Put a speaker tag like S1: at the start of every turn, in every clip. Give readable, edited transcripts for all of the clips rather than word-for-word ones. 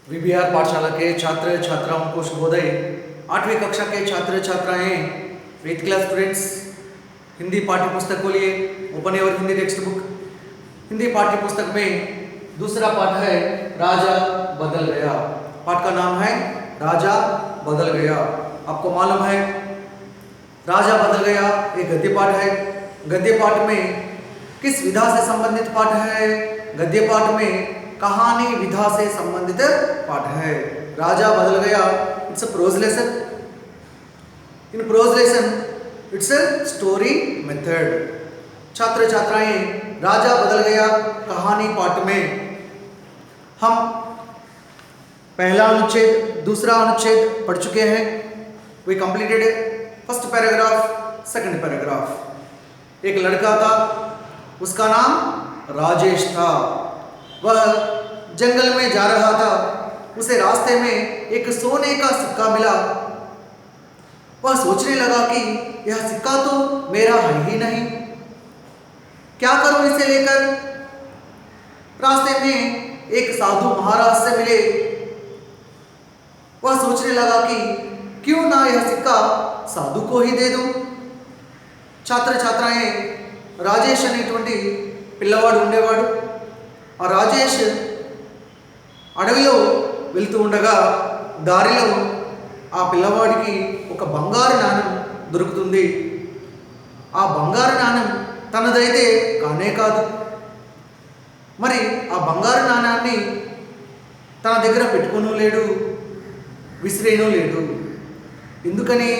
S1: VBR पाठशाला के छात्र छात्राओं को शुभोदय। 8वीं कक्षा के छात्र छात्राएं, 8th क्लास स्टूडेंट्स, हिंदी पाठ्य पुस्तक को लिए open ever Hindi text book. Hindi पाठ्य पुस्तक में दूसरा पाठ है राजा बदल गया। पाठ का नाम है राजा बदल गया। आपको मालूम है राजा बदल गया एक गद्य पाठ है। गद्य पाठ में किस विधा से संबंधित पाठ है? गद्य पाठ में कहानी विधा से संबंधित पाठ है। राजा बदल गया it's a prose lesson. In prose lesson it's a story method. छात्र छात्राएं, राजा बदल गया कहानी पाठ में हम पहला अनुच्छेद दूसरा अनुच्छेद पढ़ चुके हैं। We completed first paragraph second paragraph. एक लड़का था, उसका नाम राजेश था। वह जंगल में जा रहा था। उसे रास्ते में एक सोने का सिक्का मिला। वह सोचने लगा कि यह सिक्का तो मेरा है ही नहीं, क्या करूं इसे लेकर। रास्ते में एक साधु महाराज से मिले। वह सोचने लगा कि क्यों ना यह सिक्का साधु को ही दे दूं। छात्र छात्राएं, రాజేష్ అనేటువంటి పిల్లవాడు ఉండేవాడు. ఆ రాజేష్ అడవిలో వెళ్తూ ఉండగా దారిలో ఆ పిల్లవాడికి ఒక బంగారు నాణెం దొరుకుతుంది. ఆ బంగారు నాణెం తనదైతే కానే కాదు. మరి ఆ బంగారు నాణాన్ని తన దగ్గర పెట్టుకోను లేడు, విసిరేనూ లేడు. ఎందుకని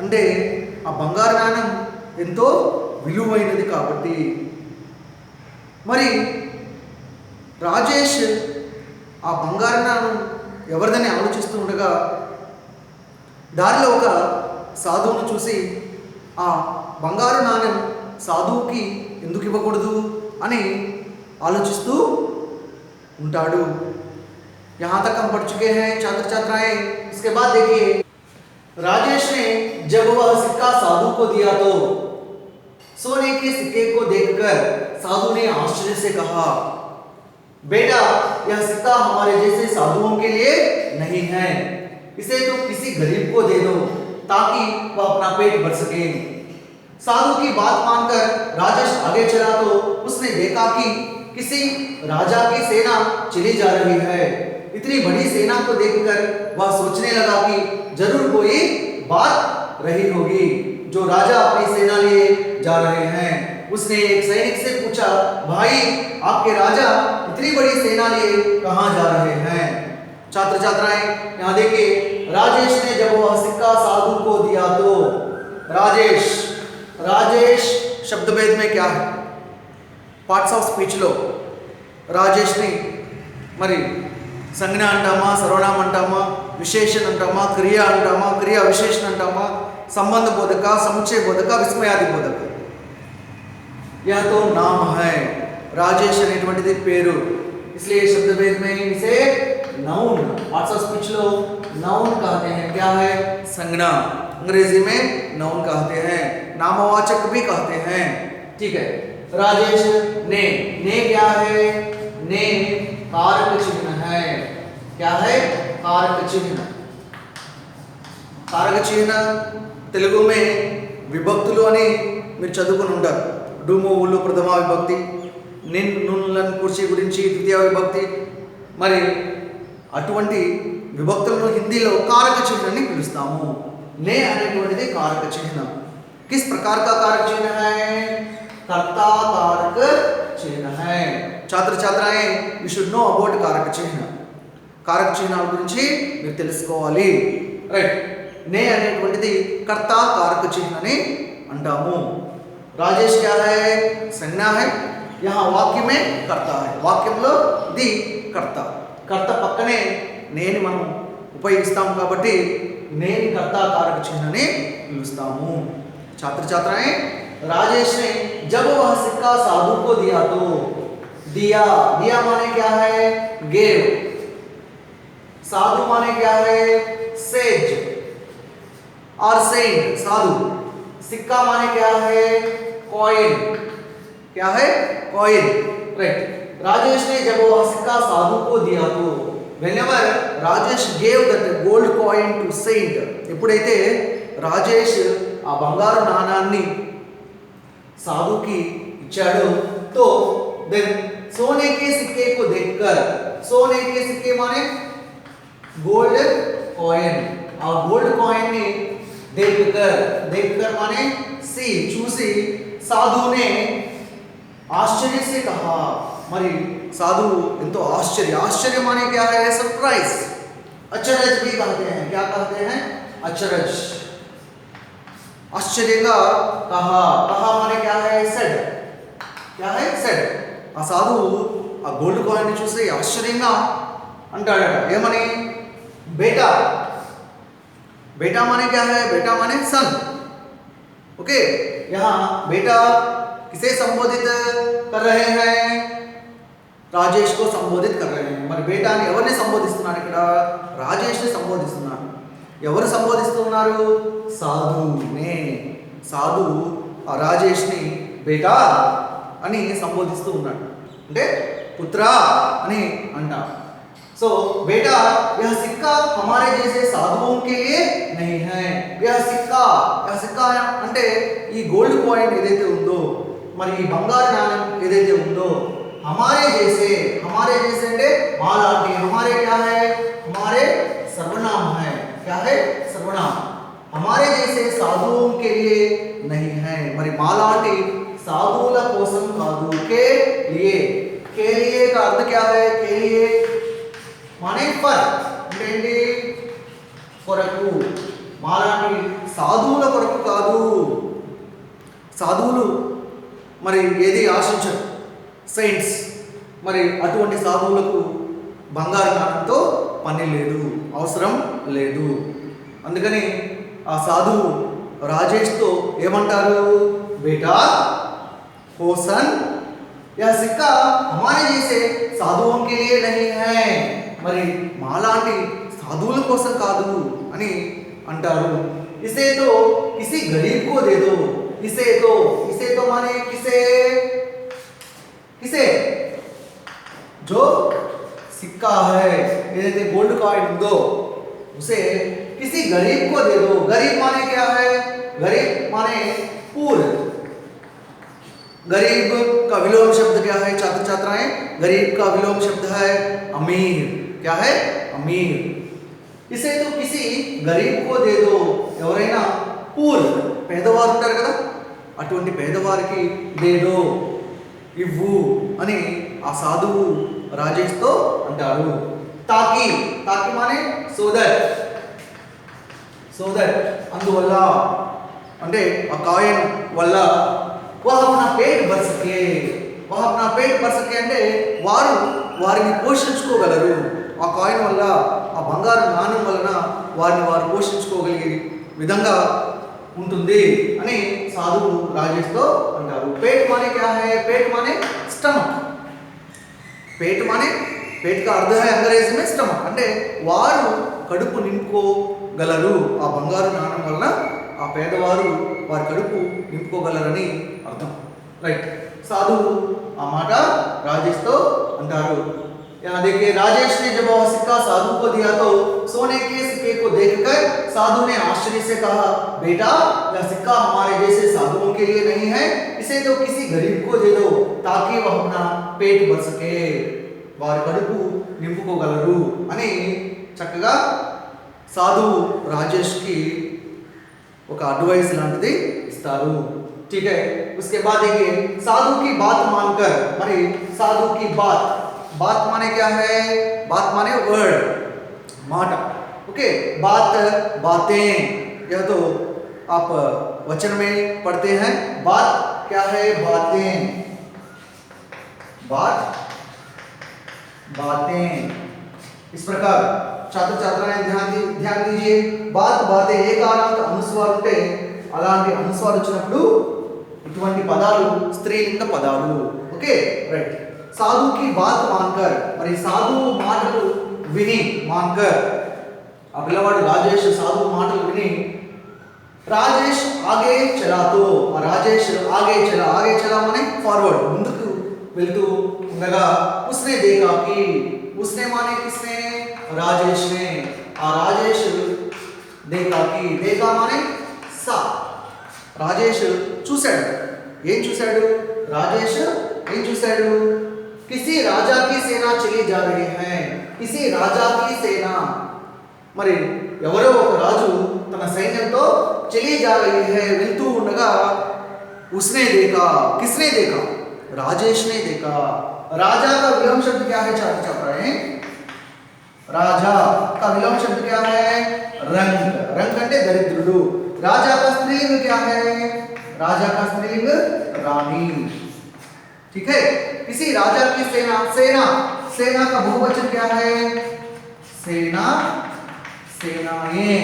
S1: అంటే ఆ బంగారు నాణెం ఎంతో విలువైనది కాబట్టి. మరి రాజేష్ ఆ బంగారు నాణెం ఎవరిదని ఆలోచిస్తూ ఉండగా దారిలో ఒక సాధువును చూసి ఆ బంగారు నాణెం సాధువుకి ఎందుకు ఇవ్వకూడదు అని ఆలోచిస్తూ ఉంటాడు. यहाँ तक हम पढ़ चुके हैं छात्र छात्राएं। इसके बाद देखिए, राजेश ने जब वह सिक्का साधु को दिया तो सोने के सिक्के को देखकर साधु ने आश्चर्य से कहा, बेटा यह सिक्का हमारे जैसे साधुओं के लिए नहीं है, इसे तुम किसी गरीब को दे दो ताकि वह अपना पेट भर सके। साधु की बात मानकर राजेश आगे चला तो उसने देखा कि किसी राजा की सेना चली जा रही है। इतनी बड़ी सेना को देखकर वह सोचने लगा कि जरूर कोई बात रही होगी जो राजा अपनी सेना लिए जा रहे हैं। उसने एक सैनिक से पूछा, भाई आपके राजा इतनी बड़ी सेना लिए कहां जा रहे हैं? छात्र छात्राएं, यहां देखिए, राजेश ने जब वह सिक्का साधु को दिया तो राजेश शब्द भेद में क्या है? पार्ट्स ऑफ स्पीच लो రాజేష్ని మరి సంజ్ఞ అంటామా, సర్వనామం అంటామా, విశేషణ అంటామా, క్రియ అంటామా, క్రియా విశేషణ అంటామా, संबंध बोधक, समुच्चय बोधक, विस्मयादि बोधक. यह तो नाम है. राजेश అనేటువంటిది పేరు. इसलिए शब्द भेद में इसे noun, parts of speech low noun कहते हैं. क्या है? संज्ञा. अंग्रेजी में नाउन कहते हैं, नामवाचक भी कहते हैं. ठीक है. राजेश ने क्या है? ने कारक चिन्ह है. क्या है? कारक चिन्ह. कारक चिन्ह తెలుగు में విభక్తులు అని మీరు చదువుకొని ఉంటారు. డుము ఉల్లు ప్రథమ విభక్తి, నిన్ నున్లను కుర్చీ గురించి ద్వితీయ విభక్తి. మరి అటువంటి విభక్తులను హిందీలో कारक चिन्ह అని పిలుస్తాము. నే అనేటువంటిది कारक चिन्ह. किस प्रकार का कारक चिन्ह है? कर्ता कारक चिन्ह है. छात्र छात्राएं, यू शुड नो अबाउट कारक चिन्ह. कारक చిహ్నాల గురించి మీరు తెలుసుకోవాలి. రైట్. నే అనేటువంటిది कर्ता कारक चिन्ह అని అంటాము. రాజేష్ क्या है? संज्ञा है. यहाँ वाक्य में कर्ता है. వాక్యంలో ది कर्ता. कर्ता పక్కనే నేను మనం ఉపయోగిస్తాం కాబట్టి నేను कर्ता कारक चिन्ह అని పిలుస్తాము. छात्र छात्राएं, राजेश ने जब वह सिक्का साधु को दिया तो दिया माने क्या है? गेव. साधु माने क्या है? सेज और सेंट. साधु. सिक्का माने क्या है? कॉइन. क्या है? कॉइन. राइट. राजेश ने जब वह सिक्का साधु को दिया तो whenever Rajesh gave that gold coin to Saint, ఎప్పుడైతే రాజేష్ ఆ బంగారు నాణాన్ని సాధుకి ఇచ్చాడు, तो देन सोने के सिक्के को देखकर, सोने के सिक्के माने गोल्ड कॉइन, और गोल्ड कॉइन ने देखकर, देखकर माने सी चूसी साधु ने आश्चर्य से कहा, मरी साधु तो आश्चर्य, आश्चर्य माने क्या है? सरप्राइज, अचरज भी कहते हैं, क्या कहते हैं? अचरज, आश्चर्य का कहा, कहा माने क्या है? सेड, क्या है? सेड। ఆ సాధువు ఆ గోల్డ్ కాయిన్ చూసి ఆశ్చర్యంగా అంటాడట, ఏమని? बेटा, बेटा माने क्या है? बेटा माने सन, ओके। यहाँ बेटा किसे संबोधित कर रहे हैं? రాజేష్ को संबोधित कर रहे हैं। మరి బేటాని ఎవరిని సంబోధిస్తున్నారు ఇక్కడ? రాజేష్ని సంబోధిస్తున్నారు. ఎవరు సంబోధిస్తున్నారు? సాధువునే. సాధువు ఆ రాజేష్ని బేటా అని సంబోధిస్తూ ఉన్నాడు, అంటే పుత్ర అని అంటారు. सो बेटा यह सिक्का हमारे जैसे साधुओं के लिए नहीं है, यह सिक्का అంటే ఈ గోల్డ్ కాయిన్ ఏదైతే ఉందో, మరి ఈ బంగారు నాణ్యం ఏదైతే ఉందో, हमारे जैसे అంటే మాలాంటి, हमारे क्या है? हमारे सर्वनाम है, क्या है? सर्वनाम, हमारे जैसे साधुओं के लिए नहीं है, మరి మాలాంటి సాధువుల కోసం కాదు, के लिए का अर्थ क्या है? के लिए माने पर, అంటే కొరకు, మాలాంటి సాధువుల కొరకు కాదు. సాధువులు మరి ఏది ఆశించరు, సెయింట్స్, మరి అటువంటి సాధువులకు బంగారు నాణ్యంతో పని లేదు, అవసరం లేదు. అందుకని ఆ సాధువు రాజేష్తో ఏమంటారు? బేటా होसन यह सिक्का हमारे जैसे साधुओं के लिए नहीं है, మరి మాలాంటి సాధువుల కోసం కాదు అని అంటారు. इसे तो किसी गरीब को दे दो, इसे तो माने किसे जो सिक्का है, ये गोल्ड कॉइन दो, उसे किसी गरीब को दे दो. गरीब माने क्या है? गरीब माने पूर, गरीब का विलोम शब्द क्या है छात्र छात्राएं? गरीब का विलोम शब्द है अमीर, क्या है? अमीर. इसे तो किसी गरीब को दे दो, ఎవరైనా పూర్ పేదవారు ఉంటారు కదా, అటువంటి పేదవారికి దేదో ఇవ్వు అని ఆ సాధువు రాజేష్తో అంటారు. తాకి మానే సోదర్, అందువల్ల అంటే ఆ కాయిన్ వల్ల वह अपना पेट भर सके, అంటే వారిని పోషించుకోగలరు. ఆ కాయిన్ వల్ల, ఆ బంగారు నాణ్యం వలన వారు పోషించుకోగలిగే విధంగా ఉంటుంది అని సాధువు రాజేష్తో అంటారు. पेट माने क्या है? पेट माने स्टमक, पेट माने पेट का अर्थ है अंग्रेजी में स्टमक, అంటే వారు కడుపు నింపుకోగలరు. ఆ బంగారు నాణ్యం వలన ఆ పేదవారు వారి కడుపు నింపుకోగలరని అర్థం, రైట్. సాధువు ఆ మాట రాజేష్తో అంటారు. यहाँ देखिए, राजेश ने जब वह सिक्का साधु को दिया तो सोने के सिक्के को देखकर साधु ने आश्चर्य से कहा, बेटा यह सिक्का हमारे जैसे साधुओं के लिए नहीं है, इसे तो किसी गरीब को दे दो ताकि वह अपना पेट भर सके, వారి కడుపు నింపుకోగలరు అని చక్కగా సాధువు రాజేష్కి ఒక అడ్వైస్ లాంటిది ఇస్తారు. ठीक है, उसके बाद देखिए, साधु की बात मानकर, मरी साधु की बात माने क्या है? बात माने वर्ड, మాట, ओके. बातें, यह तो आप वचन में पढ़ते हैं. बात क्या है? बातें इस प्रकार छात्र छात्राएं ध्यान दीजिए. बातें ఏకారాంత అనుస్వారం ఉంటే అలాంటి అనుస్వారం వచ్చినప్పుడు ఇటువంటి పదాలు స్త్రీలింగ పదాలు, ఓకే, రైట్. साधु की बात मानकर, మరి సాధువు మాటలు విని, మాన్కర్ ఆ పిల్లవాడు రాజేష్ సాధువు మాటలు విని, రాజేష్ ఆగే చలాతో, రాజేష్ ఆగే చలా माने ఫార్వర్డ్, ముందుకు వెళ్తూ ఉండగా, उसने देखा कि, उसने माने किसने? राजेश ने राजेश देखा कि देखा माने सा राजेश చూశాడు ఏం చూశాడు राजेश ఏం చూశాడు किसी राजा की सेना चली जा रही है किसी राजा की सेना మరి ఎవరో ఒక రాజు తన సైన్యంతో चली जा रही है వెళ్తూ ఉండగా उसने देखा किसने देखा राजेश ने देखा राजा का विलोम शब्द क्या है छात्र छात्राएं हैं राजा का विलोम शब्द क्या है रंग रंग అంటే దరిద్రుడు राजा का स्त्रीलिंग क्या है राजा का स्त्रीलिंग रानी ठीक है किसी राजा की सेना सेना सेना का बहुवचन क्या है सेना सेनाएं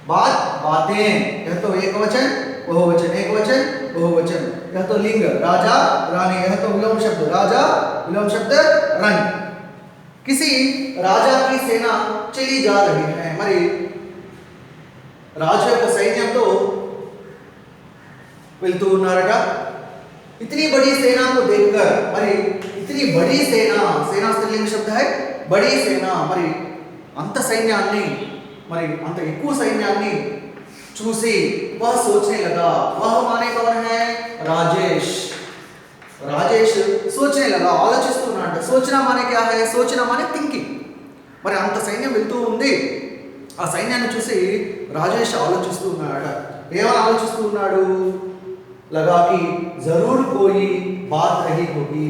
S1: बात बातें यह तो एक वचन बहुवचन एक वचन बहुवचन यह तो लिंग राजा रानी यह तो विलोम शब्द राजा विलोम शब्द रंग किसी राजा की सेना चली जा रही है మరి రాజు యొక్క సైన్యంతో వెళ్తూ ఉన్నారట इतनी बड़ी सेना को देखकर మరి इतनी बड़ी सेना सेना स्त्रीलिंग शब्द है बड़ी सेना మరి అంత సైన్యాన్ని మరి అంత ఎక్కువ సైన్యాన్ని చూసి वह सोचने लगा वह माने कौन है राजेश राजेश सोचने लगा ఆలోచిస్తున్నాడు सोचना माने क्या है सोचना माने థింకింగ్ మరి అంత సైన్యం వెళ్తూ ఉంది ఆ సైన్యాన్ని చూసి రాజేష్ ఆలోచిస్తూ ఉన్నాడు ఏమని ఆలోచిస్తూ ఉన్నాడు लगा कि जरूर कोई बात रही होगी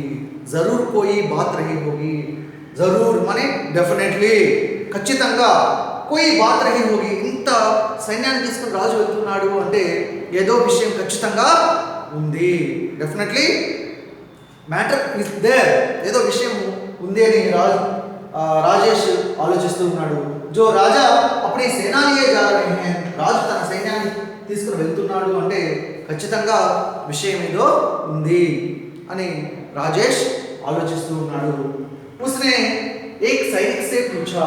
S1: जरूर कोई बात रही होगी जरूर माने डेफिनेटली ఖచ్చితంగా कोई बात रही होगी ఇంత సైన్యాన్ని తీసుకుని రాజు వెళ్తున్నాడు అంటే ఏదో విషయం ఖచ్చితంగా ఉంది డెఫినెట్లీ మ్యాటర్ ఇస్ దేర్ ఏదో విషయం ఉంది అని రాజేష్ ఆలోచిస్తూ ఉన్నాడు जो राजा अपनी सेना लिए जा रहे हैं రాజు తన సైన్యాన్ని తీసుకుని వెళ్తున్నాడు అంటే ఖచ్చితంగా విషయం ఏదో ఉంది అని రాజేష్ ఆలోచిస్తూ ఉన్నాడు उसने एक सैनिक से पूछा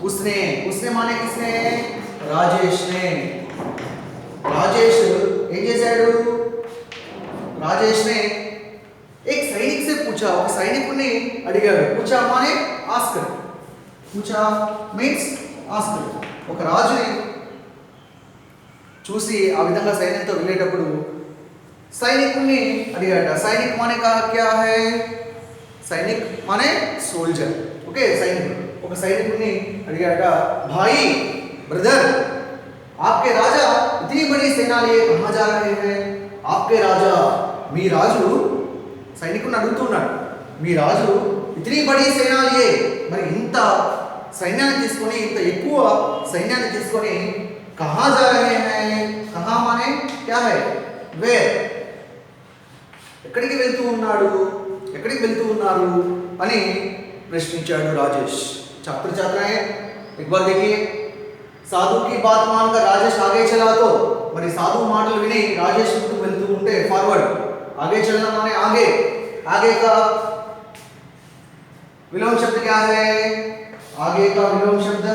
S1: उसने उसने माने किसने राजेश ने राजेश ఏం చేశాడు राजेश ने एक सैनिक से पूछा ఒక సైనికుడిని అడిగాడు पूछा माने आस्क पूछा मीన్స్ आस्क ఒక రాజుని చూసి ఆ విధంగా సైన్యంతో వెళ్ళేటప్పుడు సైనికుడిని అడిగాట సైనిక్ మానే క్యా హై సైనిక్ మానే సోల్జర్ ఓకే సైనికుడు ఒక సైనికుడిని అడిగాట భాई ब्रदर आपके राजा इतनी बड़ी सेना लिए कहां जा रहे हैं आपके राजा మీ రాజు సైనికుడిని అడుగుతున్నాడు మీ రాజు इतनी बड़ी सेना लिए మరి ఇంత సైన్యాన్ని తీసుకొని ఇంత ఎక్కువ సైన్యాన్ని తీసుకొని कहाँ जा रहे हैं कहाँ माने क्या है वेर ఎక్కడికి వెళ్తూ ఉన్నారు అని ప్రశ్నించాడు రాజేష్ छात्र छात्राएं एक बार देखिए साधु की बात मानकर राजेश आगे चला तो మరి साधु మాటలు విని రాజేష్ ముందుకు వెళ్తూ ఉంటే ఫార్వర్డ్ आगे चलना माने आगे आगे का विलोम शब्द क्या है आगे का विलोम शब्द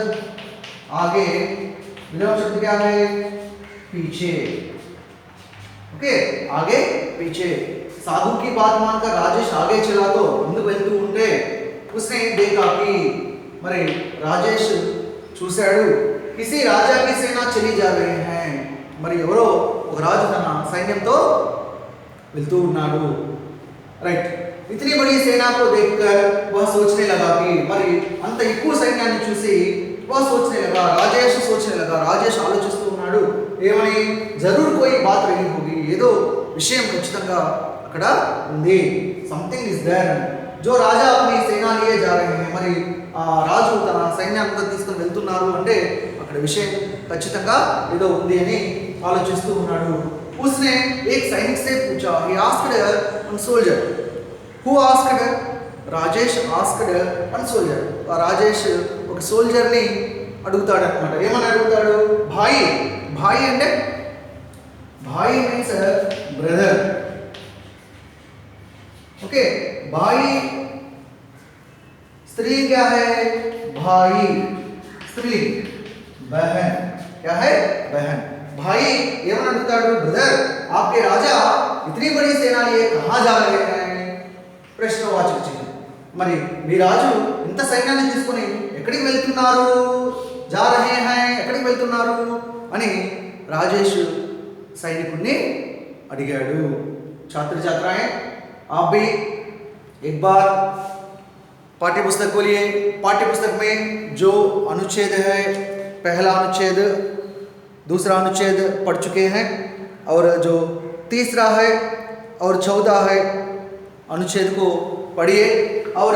S1: आगे विलोम शब्द क्या है पीछे ओके आगे पीछे साधु की बात मानकर राजेश आगे चला तो ముందుకు వెళ్తూ ఉంటే उसने देखा कि మరి రాజేష్ చూశాడు किसी राजा की सेना चली जा रही है మరి ఎవరో ఒక రాజు తన సైన్యంతో వెళ్తూ ఉన్నాడు రైట్ इतनी बड़ी सेना को देखकर वह सोचने लगा कि మరి అంత ఎక్కువ సైన్యాన్ని చూసి वह सोचने लगा राजेश सोचने लगा राजेश ఆలోచిస్తూ ఉన్నాడు ఏమని जरूर कोई बात रही होगी ఏదో విషయం ఖచ్చితంగా అక్కడ ఉంది సంథింగ్ ఇస్ దేర్ जो राजा अपनी सेना लिए जा रहे हैं మరి ఆ రాజు తన సైన్యాన్ని తీసుకొని వెళ్తున్నారు అంటే అక్కడ విషయం ఖచ్చితంగా ఏదో ఉంది అని ఆలోచిస్తూ ఉన్నాడు उसने एक सैनिक से पूछा he asked one soldier who asked Rajesh asked one soldier Rajesh ఒక సోల్జర్ ని అడుగుతాడు అన్నమాట ఏమని అడుగుతాడు భాయి భాయి అంటే భాయి మీన్స్ బ్రదర్ ओके भाई स्त्रीलिंग क्या है भाई स्त्रीलिंग बहन क्या है बहन भाई एवं अडुगुताडु ब्रदर आपके राजा इतनी बड़ी सेना लिए कहां जा रहे हैं प्रश्नवाचक चिन्ह మరి మీ రాజు ఇంత సైన్యాన్ని తీసుకొని ఎక్కడికి వెళ్తున్నారు, जा रहे हैं ఎక్కడికి వెళ్తున్నారు అని రాజేష్ సైనికుడిని అడిగాడు. छात्र छात्राएं आप भी एक बार पाठ्य पुस्तक खोलिए. पाठ्य पुस्तक में जो अनुच्छेद है, पहला अनुच्छेद, दूसरा अनुच्छेद पढ़ चुके हैं और जो तीसरा है और 14 है अनुच्छेद को पढ़िए. और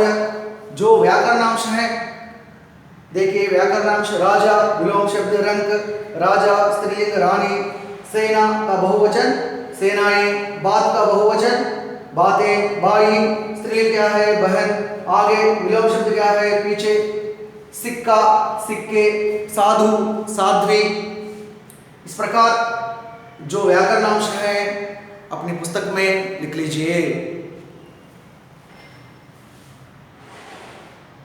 S1: जो व्याकरणांश है देखिए, व्याकरणांश राजा विलोम शब्द रंक, राजा स्त्रीलिंग रानी, सेना का बहुवचन सेनाएं, बात का बहुवचन बातें, भाई स्त्रीलिंग क्या है बहन, आगे विलोम शब्द क्या है पीछे, सिक्का सिक्के, साधु साध्वी. इस प्रकार जो व्याकरणांश है अपनी पुस्तक में लिख लीजिए.